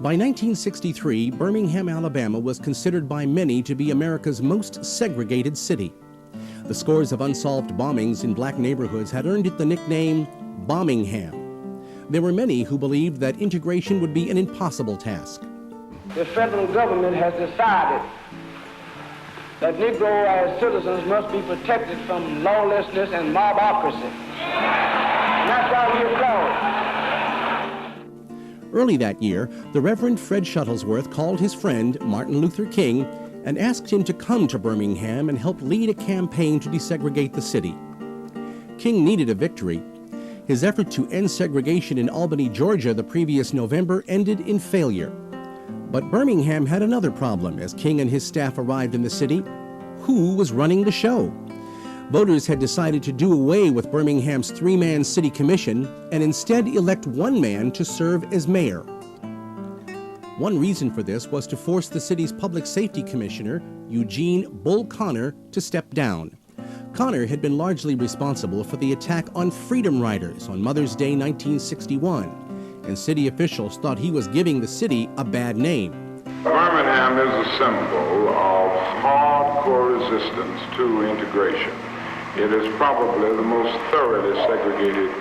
By 1963, Birmingham, Alabama was considered by many to be America's most segregated city. The scores of unsolved bombings in black neighborhoods had earned it the nickname Birmingham. There were many who believed that integration would be an impossible task. The federal government has decided that Negro as citizens must be protected from lawlessness and mobocracy. And that's why we applaud. Early that year, the Reverend Fred Shuttlesworth called his friend Martin Luther King and asked him to come to Birmingham and help lead a campaign to desegregate the city. King needed a victory. His effort to end segregation in Albany, Georgia the previous November ended in failure. But Birmingham had another problem as King and his staff arrived in the city. Who was running the show? Voters had decided to do away with Birmingham's three-man city commission and instead elect one man to serve as mayor. One reason for this was to force the city's public safety commissioner, Eugene "Bull" Connor, to step down. Connor had been largely responsible for the attack on Freedom Riders on Mother's Day 1961, and city officials thought he was giving the city a bad name. Birmingham is a symbol of hardcore resistance to integration. It is probably the most thoroughly segregated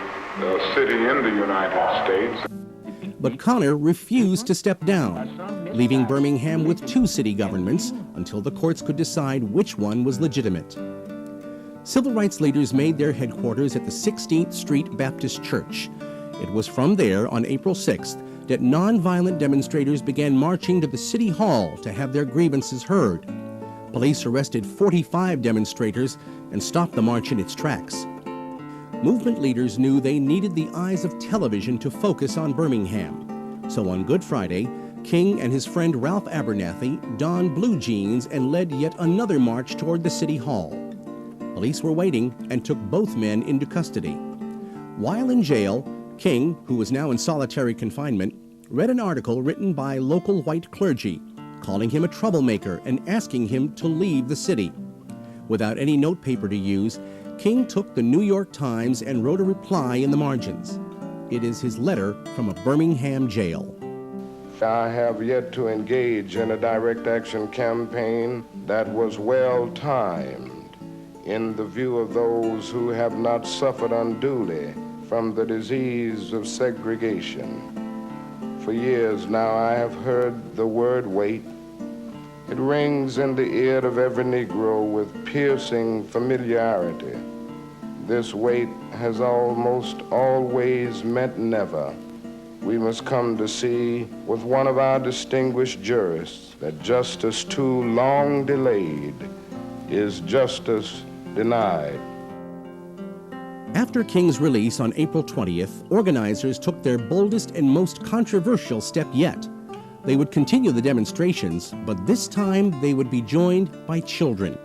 city in the United States. But Connor refused to step down, leaving Birmingham with two city governments until the courts could decide which one was legitimate. Civil rights leaders made their headquarters at the 16th Street Baptist Church. It was from there, on April 6th, that nonviolent demonstrators began marching to the City Hall to have their grievances heard. Police arrested 45 demonstrators and stopped the march in its tracks. Movement leaders knew they needed the eyes of television to focus on Birmingham. So on Good Friday, King and his friend Ralph Abernathy donned blue jeans and led yet another march toward the City Hall. Police were waiting and took both men into custody. While in jail, King, who was now in solitary confinement, read an article written by local white clergy, calling him a troublemaker and asking him to leave the city. Without any notepaper to use, King took the New York Times and wrote a reply in the margins. It is his letter from a Birmingham jail. I have yet to engage in a direct action campaign that was well timed in the view of those who have not suffered unduly from the disease of segregation. For years now I have heard the word wait. It rings in the ear of every Negro with piercing familiarity. This wait has almost always meant never. We must come to see with one of our distinguished jurists that justice too long delayed is justice denied. After King's release on April 20th, organizers took their boldest and most controversial step yet. They would continue the demonstrations, but this time they would be joined by children.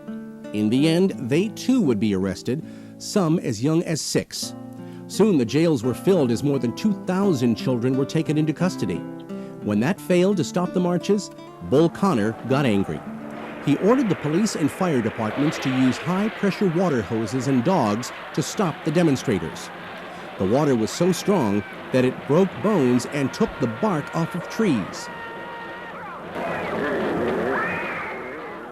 In the end, they too would be arrested, some as young as 6. Soon the jails were filled as more than 2,000 children were taken into custody. When that failed to stop the marches, Bull Connor got angry. He ordered the police and fire departments to use high-pressure water hoses and dogs to stop the demonstrators. The water was so strong that it broke bones and took the bark off of trees.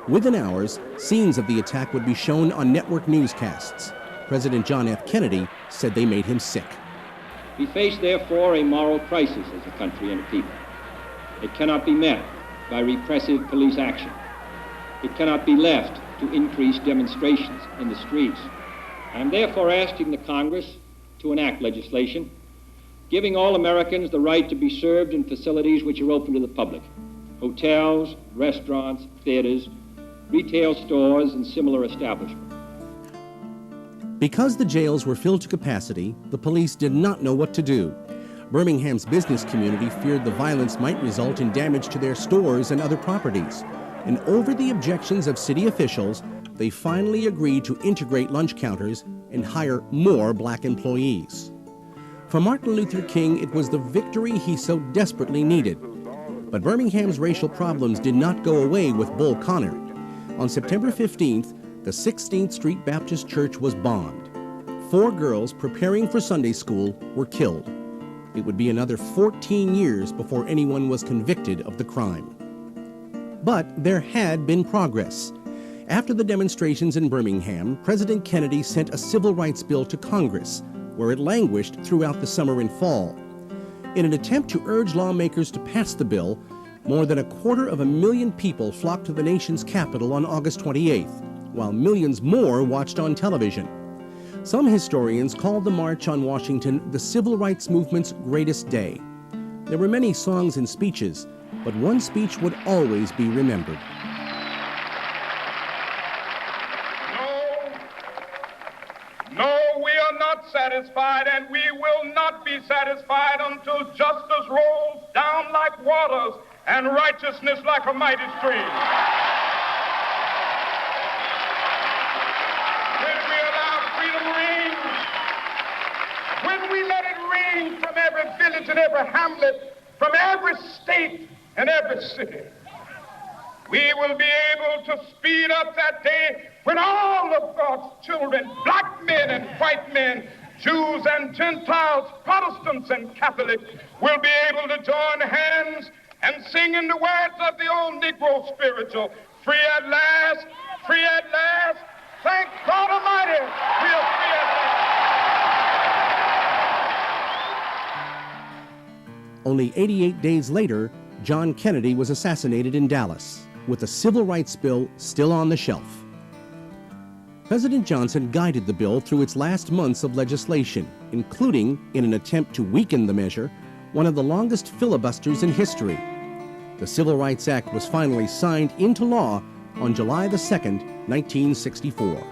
Within hours, scenes of the attack would be shown on network newscasts. President John F. Kennedy said they made him sick. We face, therefore, a moral crisis as a country and a people. It cannot be met by repressive police action. It cannot be left to increase demonstrations in the streets. I am therefore asking the Congress to enact legislation giving all Americans the right to be served in facilities which are open to the public: hotels, restaurants, theaters, retail stores, and similar establishments. Because the jails were filled to capacity, the police did not know what to do. Birmingham's business community feared the violence might result in damage to their stores and other properties. And over the objections of city officials, they finally agreed to integrate lunch counters and hire more black employees. For Martin Luther King, it was the victory he so desperately needed. But Birmingham's racial problems did not go away with Bull Connor. On September 15th, the 16th Street Baptist Church was bombed. 4 girls preparing for Sunday school were killed. It would be another 14 years before anyone was convicted of the crime. But there had been progress. After the demonstrations in Birmingham, President Kennedy sent a civil rights bill to Congress, where it languished throughout the summer and fall. In an attempt to urge lawmakers to pass the bill, more than 250,000 people flocked to the nation's capital on August 28th, while millions more watched on television. Some historians called the March on Washington the civil rights movement's greatest day. There were many songs and speeches, but one speech would always be remembered. No, we are not satisfied, and we will not be satisfied until justice rolls down like waters and righteousness like a mighty stream. When we allow freedom ring, when we let it ring from every village and every hamlet, from every state and every city, we will be able to speed up that day when all of God's children, black men and white men, Jews and Gentiles, Protestants and Catholics, will be able to join hands and sing in the words of the old Negro spiritual, free at last, thank God Almighty, we are free at last. Only 88 days later, John Kennedy was assassinated in Dallas, with the civil rights bill still on the shelf. President Johnson guided the bill through its last months of legislation, including, in an attempt to weaken the measure, one of the longest filibusters in history. The Civil Rights Act was finally signed into law on July the 2nd, 1964.